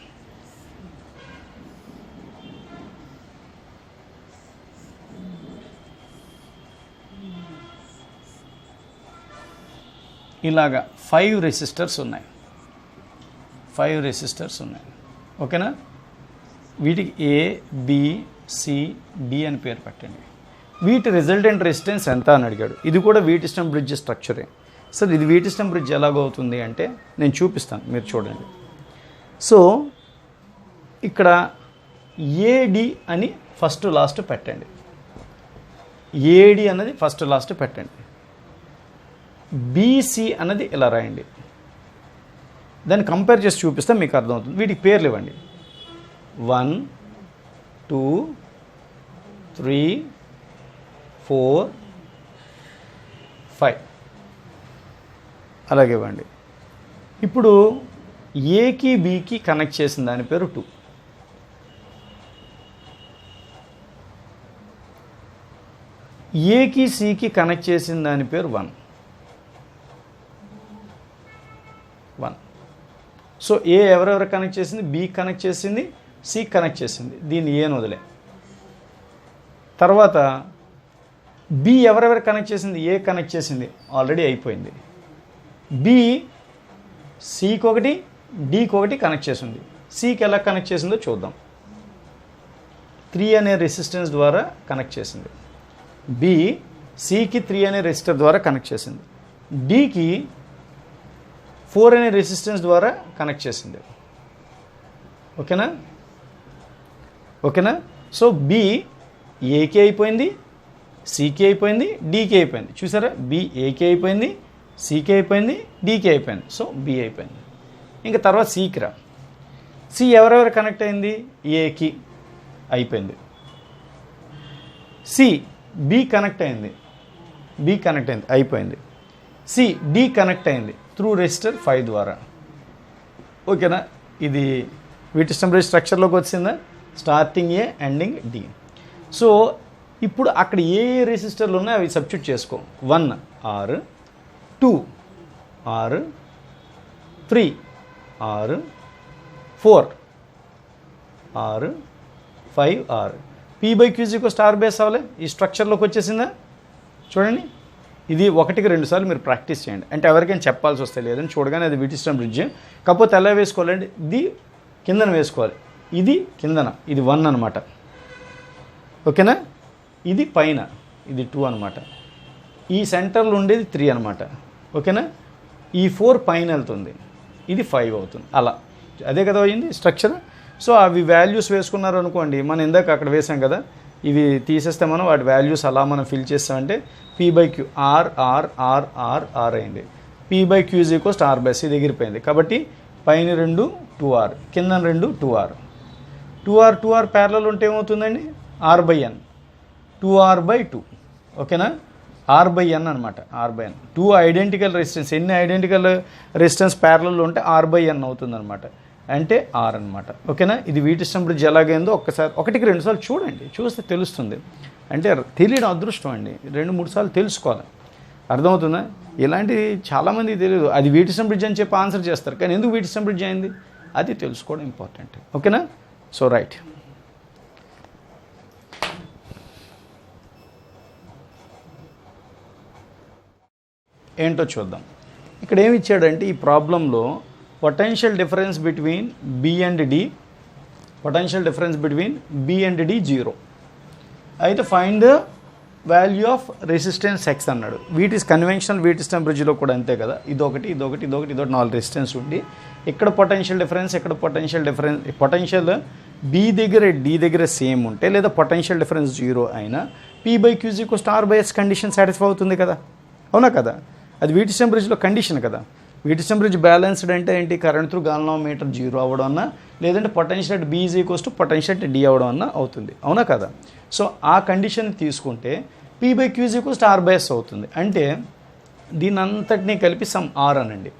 ఇలాగా 5 రెసిస్టర్స్ ఉన్నాయి, ఓకేనా. వీటికి ABCD అని పేరు పెట్టండి. వీటి రిజల్టెంట్ రెసిస్టెన్స్ ఎంత అని అడిగాడు. ఇది కూడా వీటిస్టమ్ బ్రిడ్జ్ స్ట్రక్చరే. సార్ ఇది వీటిస్టమ్ బ్రిడ్జ్ ఎలాగవుతుంది అంటే నేను చూపిస్తాను, మీరు చూడండి. సో ఇక్కడ AD అని ఫస్ట్ లాస్ట్ పెట్టండి, AD అన్నది ఫస్ట్ లాస్ట్ పెట్టండి. BC అన్నది ఇలా రాయండి, దాన్ని కంపేర్ చేసి చూపిస్తే మీకు అర్థమవుతుంది. వీటికి పేర్లు ఇవ్వండి, 1 2 3 4 5 అలాగే ఇవ్వండి. ఇప్పుడు ఏకి బికి కనెక్ట్ చేసిన దాని పేరు 2, ఏకి సికి కనెక్ట్ చేసిన దాని పేరు 1. సో ఏ ఎవరెవరు కనెక్ట్ చేసింది, బి కనెక్ట్ చేసింది, సి కనెక్ట్ చేసింది, దీన్ని ఏని వదిలే. తర్వాత బి ఎవరెవరు కనెక్ట్ చేసింది, ఏ కనెక్ట్ చేసింది, ఆల్రెడీ అయిపోయింది. బి సికి ఒకటి డికి ఒకటి కనెక్ట్ చేసింది. సికి ఎలా కనెక్ట్ చేసిందో చూద్దాం. 3 అనే రెసిస్టెన్స్ ద్వారా కనెక్ట్ చేసింది. బి సికి 3 అనే రెసిస్టర్ ద్వారా కనెక్ట్ చేసింది. డికి 4 అనే రెసిస్టెన్స్ ద్వారా కనెక్ట్ చేసింది. ఓకేనా. సో బి ఏకి అయిపోయింది, సికి అయిపోయింది, డీకి అయిపోయింది. చూసారా, బి ఏకి అయిపోయింది, సికి అయిపోయింది, డీకి అయిపోయింది. సో బి అయిపోయింది. ఇంకా తర్వాత సికి రా. సి ఎవరెవరు కనెక్ట్ అయింది? ఏకి అయిపోయింది. సి బి కనెక్ట్ అయింది, అయిపోయింది. సి డి కనెక్ట్ అయింది త్రూ రెసిస్టర్ 5 ద్వారా. ఓకేనా, ఇది వీటిస్టమ్ బ్రిడ్జ్ స్ట్రక్చర్లోకి వచ్చిందా? Starting A, ending D. So ఇప్పుడు అక్కడ ఏ రెసిస్టర్లు ఉన్నాయో అవి సబ్స్టిట్యూట్ చేసుకో. 1 R, 2 R, 3 R, 4 R, 5 R. P/Q star base అవ్వలే, ఈ స్ట్రక్చర్లోకి వచ్చేసిందా? చూడండి, ఇది 1కి 2 సార్లు మీరు ప్రాక్టీస్ చేయండి. అంటే ఎవరికైనా చెప్పాల్సి వస్తే లేదని చూడగానే అది వీటిస్టమ్ బ్రిడ్జ్. కాకపోతే ఎలా వేసుకోవాలండి? ఇది కిందన వేసుకోవాలి, ఇది కిందన, ఇది 1 అనమాట. ఓకేనా, ఇది పైన, ఇది 2 అనమాట. ఈ సెంటర్లో ఉండేది 3 అనమాట. ఓకేనా, ఈ 4 పైన వెళ్తుంది, ఇది 5 అవుతుంది. అలా అదే కదా అయింది స్ట్రక్చర్. సో అవి వాల్యూస్ వేసుకున్నారు అనుకోండి, మనం ఇందాక అక్కడ వేసాం కదా, ఇవి తీసేస్తే మనం వాటి వాల్యూస్ అలా మనం ఫిల్ చేస్తామంటే P/Q R R R R R అయింది. P/Q స్టార్ బేస్, ఇది ఎగిరిపోయింది. కాబట్టి పైన 2 2R, కింద 2 2R. 2R ప్యారలల్ ఉంటే ఏమవుతుందండి? R/N, 2R/2. ఓకేనా, R/N అనమాట, R/N. 2 ఐడెంటికల్ రెసిస్టెన్స్, ఎన్ని ఐడెంటికల్ రెసిస్టెన్స్ ప్యారలల్ ఉంటే R/N అవుతుంది అనమాట, అంటే R అనమాట. ఓకేనా, ఇది వీటిస్టమ్ బ్రిడ్జ్ ఎలాగైందో ఒక్కసారి 1కి 2 సార్లు చూడండి, చూస్తే తెలుస్తుంది. అంటే తెలియడం అదృష్టం అండి, 2-3 సార్లు తెలుసుకోవాలి. అర్థమవుతుందా? ఇలాంటివి చాలామంది తెలియదు. అది వీటిస్టమ్ బ్రిడ్జ్ అని చెప్పి ఆన్సర్ చేస్తారు, కానీ ఎందుకు వీటిస్టమ్ బ్రిడ్జ్ అయింది అది తెలుసుకోవడం ఇంపార్టెంట్. ఓకేనా, సో రైట్. ఏంటో చూద్దాం. ఇక్కడ ఏమి ఇచ్చాడంటే ఈ ప్రాబ్లంలో potential difference between B and D, potential difference between B and D 0. అయితే find the value of resistance X అన్నాడు. కన్వెన్షనల్ వీటిస్టమ్ బ్రిడ్జ్లో కూడా అంతే కదా, ఇదొకటి 4 రెసిస్టెన్స్ ఉండి ఇక్కడ పొటెన్షియల్ డిఫరెన్స్, ఇక్కడ పొటెన్షియల్ బి దగ్గర డి దగ్గర సేమ్ ఉంటే, లేదా పొటెన్షియల్ డిఫరెన్స్ 0 అయినా P/Q star base condition satisfy అవుతుంది కదా, అవునా కదా? అది వీటిస్టమ్ బ్రిడ్జ్లో కండిషన్ కదా. వీటిస్టమ్ బ్రిడ్జ్ బ్యాలెన్స్డ్ అంటే ఏంటి? కరెంట్ త్రూ గాల్వానోమీటర్ 0 అవ్వడం అన్నా, లేదంటే potential at B potential at D అవ్వడం అన్నా అవుతుంది, అవునా కదా? సో ఆ కండిషన్ తీసుకుంటే P/Q స్టార్ బేస్ అవుతుంది. అంటే దీని అంతటినీ కలిపి సమ్ R అనండి.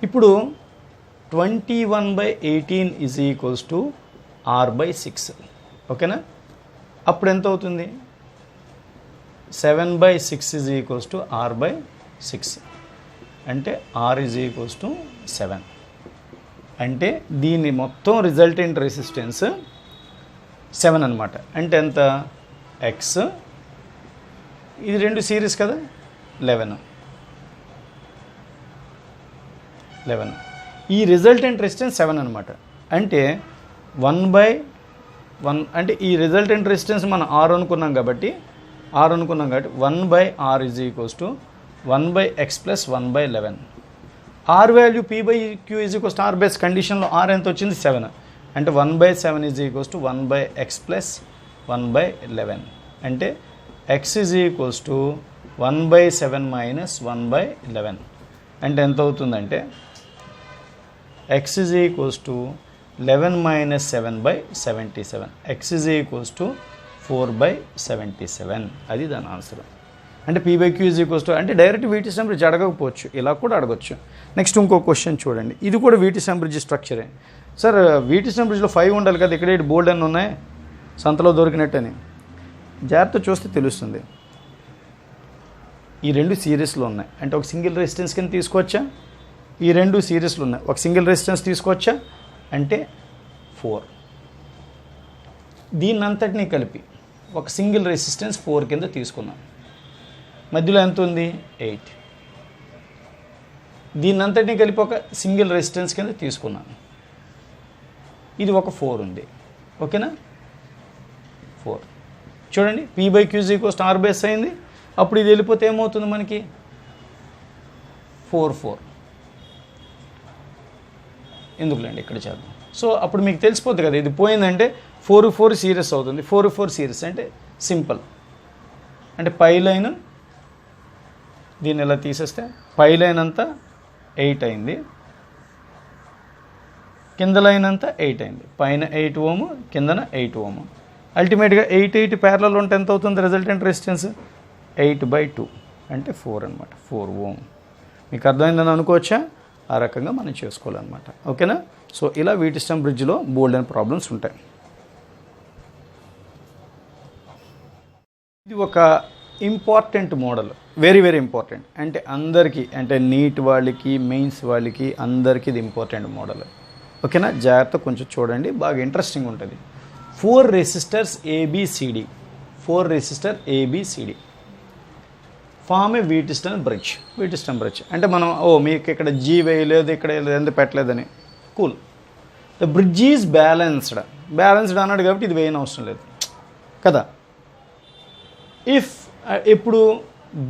ఇప్పుడు 21/18 = R/6. ఓకేనా, అప్పుడు ఎంత అవుతుంది? 7/6 = R/6. అంటే R = 7. అంటే దీని మొత్తం రిజల్టెంట్ రెసిస్టెన్స్ 7 అనమాట. అంటే ఎంత? ఎక్స్, ఇది 2 సిరీస్ కదా, 11. ఈ రిజల్టెంట్ రెసిస్టెన్స్ 7 అనమాట. అంటే 1/1, అంటే ఈ రిజల్టెంట్ రెసిస్టెన్స్ మనం R అనుకున్నాం కాబట్టి 1/R = 1/x + 1/11. R value P/Q star base కండిషన్లో R ఎంత వచ్చింది? 7. అంటే 1/7 = 1/x + 1/11. అంటే x = 1/7 - 1/11. అంటే ఎంత అవుతుందంటే x = 11 - 7/77. x = 4/77. అది దాని ఆన్సర్. అంటే P/Q అంటే డైరెక్ట్ వీటిస్టమ్ బ్రిడ్జ్ అడగకపోవచ్చు, ఇలా కూడా అడగచ్చు. నెక్స్ట్ ఇంకో క్వశ్చన్ చూడండి, ఇది కూడా వీటిస్టమ్ బ్రిడ్జ్ స్ట్రక్చరే. సార్ వీటిస్టమ్ బ్రిడ్జ్లో 5 ఉండాలి కదా, ఇక్కడ బోల్డ్ అని ఉన్నాయి, సంతలో దొరికినట్టని. జాగ్రత్త చూస్తే తెలుస్తుంది. ఈ 2 సిరీస్లో ఉన్నాయి, అంటే ఒక సింగిల్ రెసిస్టెన్స్ కింద తీసుకోవచ్చా? ఈ 2 సిరీస్లో ఉన్నాయి, ఒక సింగిల్ రెసిస్టెన్స్ తీసుకోవచ్చా? అంటే 4. దీన్ని అంతటినీ కలిపి ఒక సింగిల్ రెసిస్టెన్స్ 4 కింద తీసుకున్నాం. మధ్యలో ఎంత ఉంది? 8. దీన్ని అంతటినీ కలిపి ఒక సింగిల్ రెసిస్టెన్స్ కింద తీసుకున్నాను. ఇది ఒక 4 ఉంది. ఓకేనా, 4. చూడండి, P/Q స్టార్ బేస్ అయింది. అప్పుడు ఇది వెళ్ళిపోతే ఏమవుతుంది మనకి? 4 ఎందుకులేండి, ఇక్కడ చేద్దాం. సో అప్పుడు మీకు తెలిసిపోతుంది కదా, ఇది పోయిందంటే 4 సిరీస్ అవుతుంది. 4 సిరీస్ అంటే సింపుల్. అంటే పై లైన్ దీన్ని ఇలా తీసేస్తే పై లైన్ అంతా 8 అయింది, కింద లైన్ అంతా 8 అయింది. పైన 8 ఓము, కిందన 8 ఓము. అల్టిమేట్గా 8 ప్యారలల్ ఉంటే ఎంత అవుతుంది రిజల్టెంట్ రెసిస్టెన్స్? 8/2 అంటే 4 అనమాట, 4 ఓం. మీకు అర్థమైందని అనుకోవచ్చా? ఆ రకంగా మనం చేసుకోవాలన్నమాట. ఓకేనా? సో ఇలా వీటిస్టన్ బ్రిడ్జ్లో బోల్డ్ అండ్ ప్రాబ్లమ్స్ ఉంటాయి. ఇది ఒక important model, very very important. అంటే అందరికీ, అంటే నీట్ వాళ్ళకి, మెయిన్స్ వాళ్ళకి అందరికీ ఇది ఇంపార్టెంట్ మోడల్. ఓకేనా? జాగ్రత్త కొంచెం చూడండి, బాగా ఇంట్రెస్టింగ్ ఉంటుంది. 4 resistors ABCD, 4 resistor ABCD form a Wheatstone bridge. Wheatstone bridge అంటే మనం మీకు ఇక్కడ G వేయలేదు, ఇక్కడ ఎందుకు పెట్టలేదని, cool. The bridge is balanced అన్నాడు కాబట్టి ఇది వేయని అవసరం లేదు కదా. ఇప్పుడు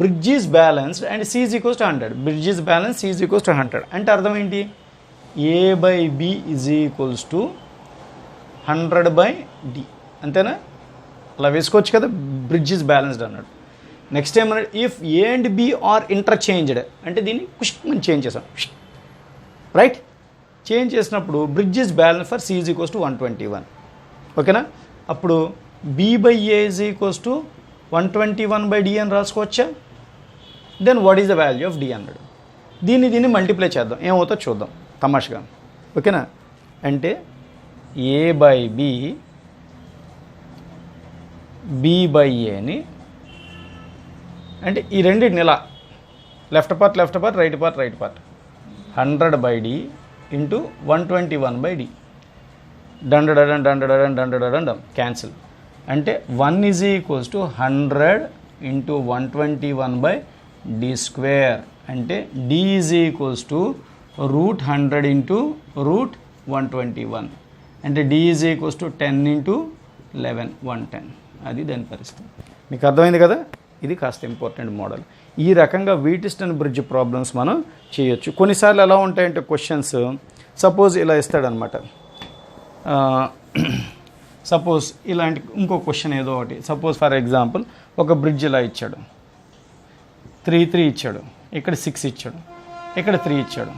bridge is balanced and C is equals to 100. Bridge is balance, C is equals to 100 అంటే అర్థం ఏంటి? A/B is equals to 100/D అంతేనా? అలా వేసుకోవచ్చు కదా, బ్రిడ్జ్ ఈజ్ బ్యాలెన్స్డ్ అన్నాడు. నెక్స్ట్ ఏమన్నాడు? If A and B are interchanged అంటే దీన్ని మనం చేంజ్ చేసాం, రైట్? చేంజ్ చేసినప్పుడు bridge is balance for C is equals to 121. ఓకేనా? అప్పుడు B/A is equals to 121/D అని రాసుకోవచ్చా? Then what is the value of D అన్నాడు. దీన్ని మల్టిప్లై చేద్దాం, ఏమవుతుందో చూద్దాం తమాషగా. ఓకేనా? అంటే A/B B/Aని అంటే ఈ రెండింటిని ఇలా left part right part 100/D into 121/D డండడం క్యాన్సిల్. అంటే 1 is equals to 100 into 121/D² అంటే D is equals to √100 into √121 అంటే D is equals to 10 into 11 110. అది దాని పరిస్థితి. మీకు అర్థమైంది కదా? ఇది కాస్త ఇంపార్టెంట్ మోడల్. ఈ రకంగా వీటిస్టన్ బ్రిడ్జ్ ప్రాబ్లమ్స్ మనం చేయొచ్చు. కొన్నిసార్లు ఎలా ఉంటాయంటే క్వశ్చన్స్, సపోజ్ ఇలా ఇస్తాడనమాట. సపోజ్ ఇలాంటి ఇంకో క్వశ్చన్ ఏదో ఒకటి, సపోజ్ ఫర్ ఎగ్జాంపుల్ ఒక బ్రిడ్జ్ ఇలా ఇచ్చాడు, 3 ఇచ్చాడు, ఇక్కడ 6 ఇచ్చాడు, ఇక్కడ 3 ఇచ్చాడు.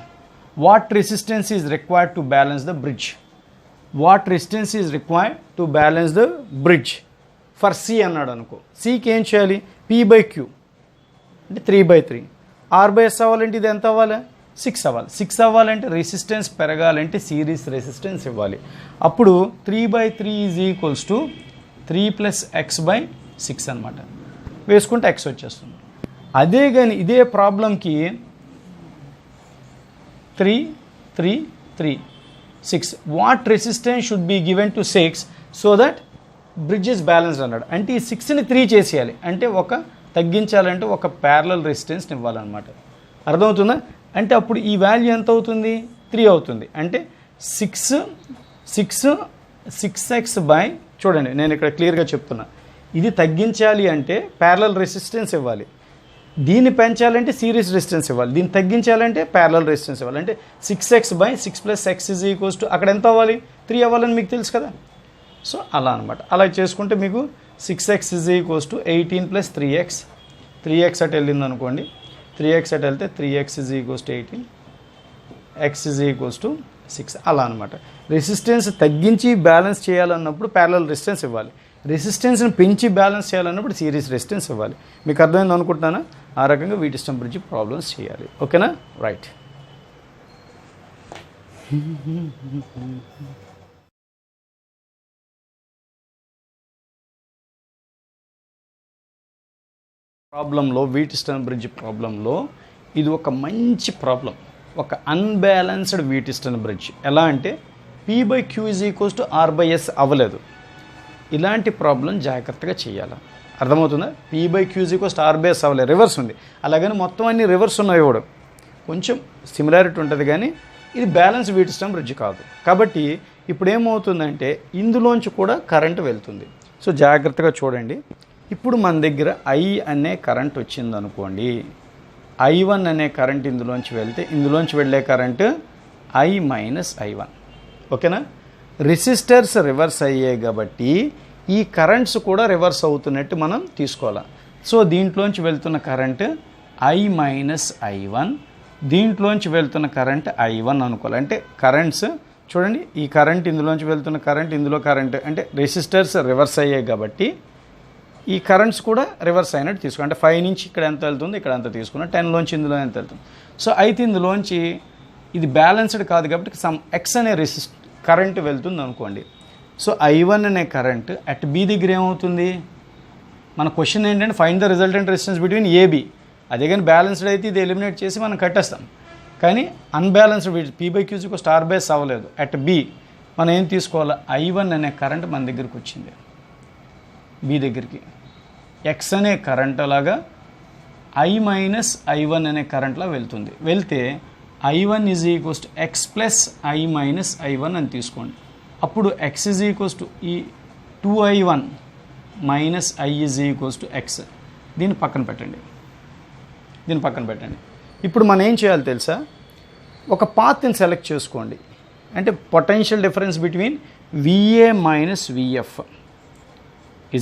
What resistance is required to balance the bridge? What resistance is required to balance the bridge for C అన్నాడు అనుకో. Cకి ఏం చేయాలి? P/Q అంటే 3/3. R/S అవ్వాలంటే ఇది ఎంత అవ్వాలి? 6 అవ్వాలి. 6 అవ్వాలంటే రెసిస్టెన్స్ పెరగాలంటే సిరీస్ రెసిస్టెన్స్ ఇవ్వాలి. అప్పుడు 3/3 ఈజ్ ఈక్వల్స్ టు 3 + x/6 అనమాట. వేసుకుంటే x వచ్చేస్తుంది. అదే కానీ ఇదే ప్రాబ్లంకి 3 6 what resistance should be given to 6 so that bridge is balanced అన్నాడు. అంటే ఈ 6ని 3 చేసేయాలి, అంటే ఒక తగ్గించాలంటే ఒక ప్యారలల్ రెసిస్టెన్స్ని ఇవ్వాలన్నమాట. అర్థమవుతుందా? అంటే అప్పుడు ఈ వాల్యూ ఎంత అవుతుంది? 3 అవుతుంది. అంటే 6x చూడండి, నేను ఇక్కడ క్లియర్గా చెప్తున్నా, ఇది తగ్గించాలి అంటే ప్యారలల్ రెసిస్టెన్స్ ఇవ్వాలి, దీన్ని పెంచాలంటే సిరీస్ రెసిస్టెన్స్ ఇవ్వాలి, దీన్ని తగ్గించాలంటే ప్యారలల్ రెసిస్టెన్స్ ఇవ్వాలి. అంటే 6x/6 + x is equals to అక్కడ ఎంత అవ్వాలి? 3 అవ్వాలని మీకు తెలుసు కదా. సో అలా అనమాట. అలా చేసుకుంటే మీకు 6x is equals to 18 + 3x, 3x అటు వెళ్ళింది అనుకోండి, 3x అటు వెళ్తే 3x is equals to 18, x is equals to 6 అలా అనమాట. రెసిస్టెన్స్ తగ్గించి బ్యాలెన్స్ చేయాలన్నప్పుడు ప్యారలల్ రెసిస్టెన్స్ ఇవ్వాలి, రెసిస్టెన్స్ని పెంచి బ్యాలెన్స్ చేయాలన్నప్పుడు సిరీస్ రెసిస్టెన్స్ ఇవ్వాలి. మీకు అర్థమైంది అనుకుంటున్నానా? ఆ రకంగా వీటిస్టన్ బ్రిడ్జ్ ప్రాబ్లమ్స్ చేయాలి. ఓకేనా? రైట్. ప్రాబ్లంలో, వీటిస్టన్ బ్రిడ్జ్ ప్రాబ్లంలో ఇది ఒక మంచి ప్రాబ్లం, ఒక అన్బ్యాలెన్స్డ్ వీటిస్టన్ బ్రిడ్జ్. ఎలా అంటే P/Q is equals to R/S అవ్వలేదు. ఇలాంటి ప్రాబ్లం జాగ్రత్తగా చేయాలి. అర్థమవుతుందా? P/Q is equals to R/S అవ్వలేదు, రివర్స్ ఉంది. అలాగని మొత్తం అన్ని రివర్స్ ఉన్నాయి కూడా కొంచెం సిమిలారిటీ ఉంటుంది, కానీ ఇది బ్యాలెన్స్ వీటిస్టన్ బ్రిడ్జ్ కాదు. కాబట్టి ఇప్పుడు ఏమవుతుందంటే ఇందులోంచి కూడా కరెంట్ వెళ్తుంది. సో జాగ్రత్తగా చూడండి. ఇప్పుడు మన దగ్గర I అనే కరెంట్ వచ్చింది అనుకోండి, I1 అనే కరెంట్ ఇందులోంచి వెళ్తే ఇందులోంచి వెళ్ళే కరెంట్ I - I1. ఓకేనా? రెసిస్టర్స్ రివర్స్ అయ్యాయి కాబట్టి ఈ కరెంట్స్ కూడా రివర్స్ అవుతున్నట్టు మనం తీసుకోవాలి. సో దీంట్లోంచి వెళ్తున్న కరెంట్ I-I1, దీంట్లోంచి వెళ్తున్న కరెంట్ I1 అనుకోవాలి. అంటే కరెంట్స్ చూడండి, ఈ కరెంట్ ఇందులోంచి వెళ్తున్న కరెంట్, ఇందులో కరెంట్, అంటే రెసిస్టర్స్ రివర్స్ అయ్యాయి కాబట్టి ఈ కరెంట్స్ కూడా రివర్స్ అయినట్టు తీసుకో. అంటే 5 నుంచి ఇక్కడ ఎంత వెళ్తుంది, ఇక్కడ ఎంత తీసుకున్నా, 10లోంచి ఇందులో ఎంత వెళ్తుంది. సో అయితే ఇందులోంచి ఇది బ్యాలెన్స్డ్ కాదు కాబట్టి సమ్ ఎక్స్ అనే కరెంట్ వెళ్తుంది అనుకోండి. సో I1 అనే కరెంట్ అట్ బి దగ్గర ఏమవుతుంది? మన క్వశ్చన్ ఏంటంటే find the resultant resistance between A B. అదే కానీ బ్యాలెన్స్డ్ అయితే ఇది ఎలిమినేట్ చేసి మనం కట్టేస్తాం. కానీ అన్బ్యాలెన్స్డ్ P/Q స్టార్ బేస్ అవ్వలేదు. అట్ బి మనం ఏం తీసుకోవాలి? I1 అనే కరెంట్ మన దగ్గరికి వచ్చింది బి దగ్గరికి. ఎక్స్ అనే కరెంట్ అలాగా I-I1 అనే కరెంట్లా వెళ్తుంది. వెళ్తే I1 = x + I-I1 అని తీసుకోండి. అప్పుడు x ఈ 2I1 - I = x. దీన్ని పక్కన పెట్టండి. ఇప్పుడు మనం ఏం చేయాలి తెలుసా? ఒక పాత్ని సెలెక్ట్ చేసుకోండి. అంటే potential difference between VA - VF =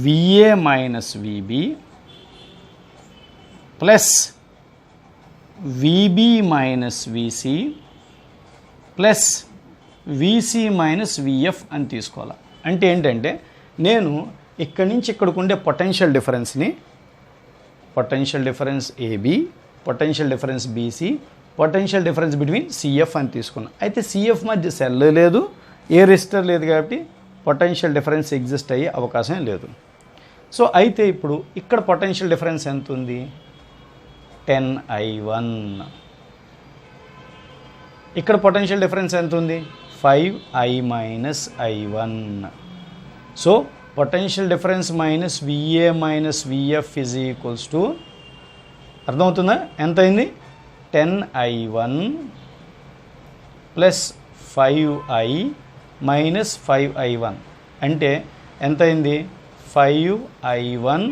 VA - VB plus VB - VC plus VC - VF అని తీసుకోవాలి. అంటే ఏంటంటే నేను ఇక్కడి నుంచి ఇక్కడికి ఉండే పొటెన్షియల్ డిఫరెన్స్ని potential difference AB, potential difference BC, potential difference between CF అని తీసుకున్నాను. అయితే CF మధ్య సెల్ లేదు, ఏ రెసిస్టర్ లేదు కాబట్టి పొటెన్షియల్ డిఫరెన్స్ ఎగ్జిస్ట్ అయ్యే అవకాశం లేదు. సో అయితే ఇప్పుడు ఇక్కడ పొటెన్షియల్ డిఫరెన్స్ ఎంత ఉంది? 10I1. ఇక్కడ పొటెన్షియల్ డిఫరెన్స్ ఎంత ఉంది? 5I - I1. So potential difference minus VA - VF = అర్థమవుతుందా? ఎంత అయింది? 10I1 plus 5I minus 5I1 అంటే ఎంత అయింది? 5I1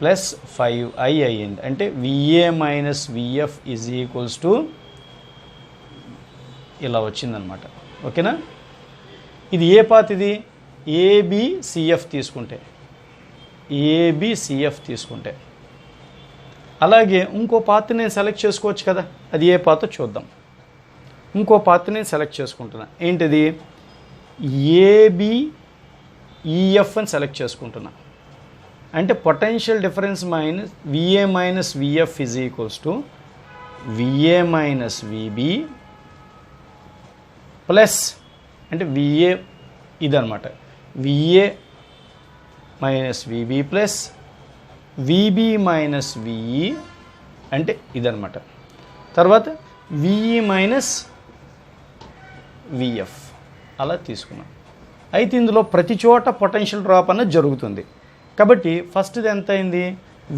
ప్లస్ 5I అయ్యింది. అంటే VA - VF = ఇలా వచ్చిందనమాట. ఓకేనా? ఇది ఏ పాత్? ఇది ABCF తీసుకుంటే అలాగే ఇంకో పాత్ నేను సెలెక్ట్ చేసుకోవచ్చు కదా. అది ఏ పాతో చూద్దాం. ఇంకో పాత్ నేను సెలెక్ట్ చేసుకుంటున్నా. ఏంటిది? ABEF అని సెలెక్ట్ చేసుకుంటున్నా. అంటే potential difference minus VA - VF = VA - VB plus అంటే VA ఇదనమాట. VA - VB plus VB - VE అంటే ఇదనమాట. తర్వాత VE - VF అలా తీసుకున్నాం. అయితే ఇందులో ప్రతి చోట పొటెన్షియల్ డ్రాప్ అన్నది జరుగుతుంది కాబట్టి ఫస్ట్ది ఎంత అయింది?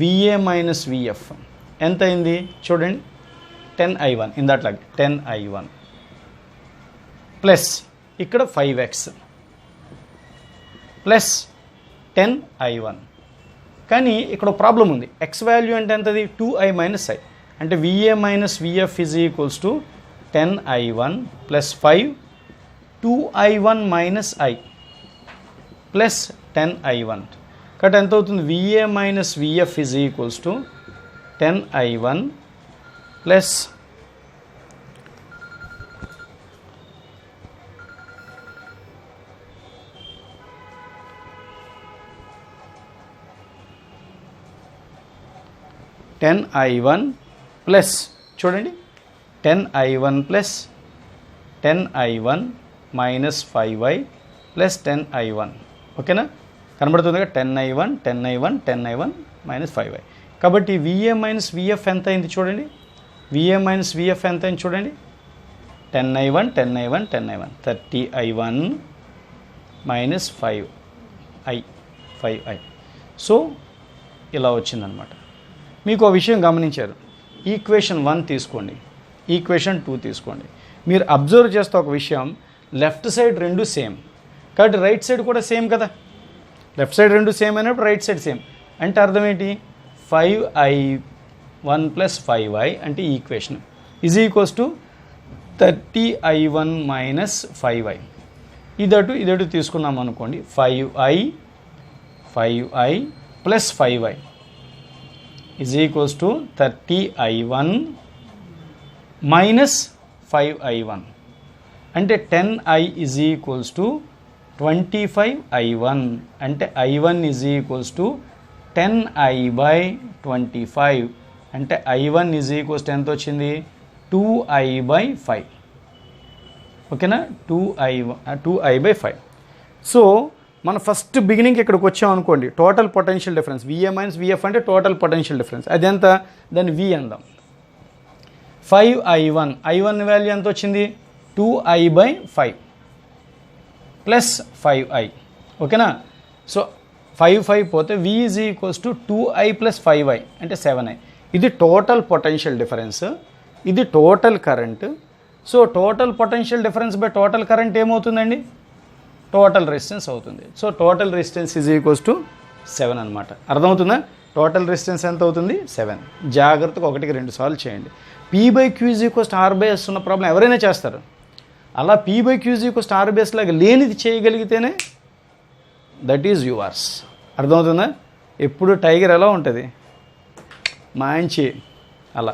VA - VF ఎంత అయింది చూడండి? 10I1. ఇందాట్లాగే 10I1 ప్లస్ ఇక్కడ 5x ప్లస్ 10I1. కానీ ఇక్కడ ప్రాబ్లం ఉంది. ఎక్స్ వాల్యూ అంటే ఎంతది? 2I - I. అంటే VA - VF = 10I1 plus 5 2I1 - I plus 10I1. కాబట్టి ఎంత అవుతుంది? VA - VF = 10I1 plus 10I1 plus చూడండి 10I1 plus 10I1 minus 5I plus 10I1. ఓకేనా? కనబడుతుందిగా 10I1 మైనస్ 5I. కాబట్టి VA - VF ఎంత అయింది చూడండి? VA - VF ఎంత అయింది చూడండి? 10I1 30I1 minus 5I. So ఇలా వచ్చిందనమాట. మీకు ఒక విషయం గమనించారు. ఈక్వేషన్ 1 తీసుకోండి, ఈక్వేషన్ 2 తీసుకోండి. మీరు అబ్జర్వ్ చేస్తే ఒక విషయం, లెఫ్ట్ సైడ్ రెండు సేమ్ కాబట్టి రైట్ సైడ్ కూడా సేమ్ కదా. లెఫ్ట్ సైడ్ రెండు సేమ్ అయినప్పుడు రైట్ సైడ్ సేమ్ అంటే అర్థం ఏంటి? 5I1 ప్లస్ 5I అంటే ఈక్వేషన్ = 30i1 మైనస్ 5i. ఇదటు తీసుకున్నాం అనుకోండి, 5i plus 5i is equals to 30i1 minus 5i1 అంటే 10i is equals to 25i1 అంటే i1 is equals to 10i/25 అంటే i1 ఈజ్ ఈక్వల్స్ ఎంత వచ్చింది, 2i/5. ఓకేనా, 2i/5. సో మన ఫస్ట్ బిగినింగ్ ఇక్కడికి వచ్చాం అనుకోండి, total potential difference VA minus VF అంటే టోటల్ పొటెన్షియల్ డిఫరెన్స్, అది ఎంత, దాన్ని V అందాం. 5i1 వాల్యూ ఎంత వచ్చింది, 2i/5 ప్లస్ 5i. ఓకేనా, సో 5 పోతే V is equals to 2i plus 5i అంటే 7i. ఇది టోటల్ పొటెన్షియల్ డిఫరెన్స్, ఇది total current. So total potential difference by total current ఏమవుతుందండి, టోటల్ రెసిస్టెన్స్ అవుతుంది. So total resistance is equals to 7 అనమాట. అర్థమవుతుందా, టోటల్ రెసిస్టెన్స్ ఎంత అవుతుంది, 7. జాగ్రత్తగా 1కి 2 సార్లు చేయండి. P/Q is equals to R/S ఉన్న ప్రాబ్లం ఎవరైనా చేస్తారు. అలా P/Q is equals to R/S లాగా లేనిది చేయగలిగితేనే దట్ ఈజ్ యువర్స్. అర్థమవుతుందా, ఎప్పుడు టైగర్ ఎలా ఉంటుంది, మంచి అలా